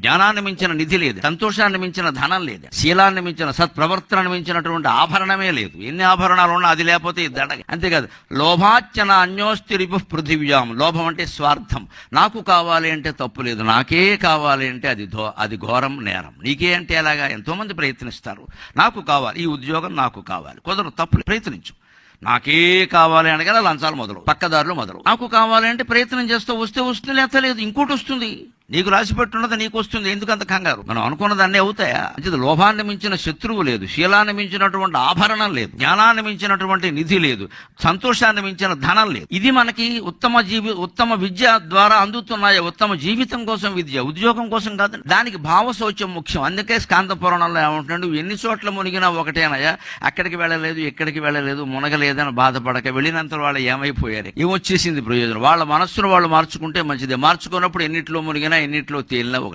జ్ఞానాన్ని మించిన నిధి లేదు, సంతోషాన్ని మించిన ధనం లేదు, శీలాన్ని మించిన సత్ప్రవర్తనను మించినటువంటి ఆభరణమే లేదు. ఎన్ని ఆభరణాలు ఉన్నా అది లేకపోతే ఇది దండగ. అంతేకాదు, లోభాచన అన్యోస్తి రిపు పృథివ్యాం. లోభం అంటే స్వార్థం. నాకు కావాలి అంటే తప్పు లేదు, నాకే కావాలి అంటే అది ఘోరం, నేరం. నీకే అంటే ఎలాగా? ఎంతో మంది ప్రయత్నిస్తారు. నాకు కావాలి, ఈ ఉద్యోగం నాకు కావాలి, కుదరదు, తప్పు, ప్రయత్నించు. నాకే కావాలి అనగానే లంచాలు మొదలు, పక్కదారులు మొదలు. నాకు కావాలి అంటే ప్రయత్నం చేస్తూ వస్తే వస్తుంది, లేకపోతే లేదు, ఇంకోటి వస్తుంది. నీకు రాసి పెట్టున్నది నీకు వస్తుంది, ఎందుకంత కంగారు? మనం అనుకున్నదాన్ని అవుతాయా? మంచిది. లోభాన్ని మించిన శత్రువు లేదు, శీలాన్ని మించినటువంటి ఆభరణం లేదు, జ్ఞానాన్ని మించినటువంటి నిధి లేదు, సంతోషాన్ని మించిన ధనం లేదు. ఇది మనకి ఉత్తమ విద్య ద్వారా అందుతున్నాయి. ఉత్తమ జీవితం కోసం విద్య, ఉద్యోగం కోసం కాదు. దానికి భావశౌచ్యం ముఖ్యం. అందుకే స్కాంద పురాణంలో ఏమంటున్నాడు, నువ్వు ఎన్ని చోట్ల మునిగినా ఒకటేనయ్యా, అక్కడికి వెళ్ళలేదు, ఎక్కడికి వెళ్ళలేదు, మునగలేదని బాధపడక. వెళ్ళినంత వాళ్ళు ఏమైపోయారు, ఏమొచ్చేసింది ప్రయోజనం? వాళ్ళ మనస్సును వాళ్ళు మార్చుకుంటే మంచిదే. మార్చుకున్నప్పుడు ఎన్నిట్లో మునిగినా ఎన్నిట్లో తేలినా ఒకటి.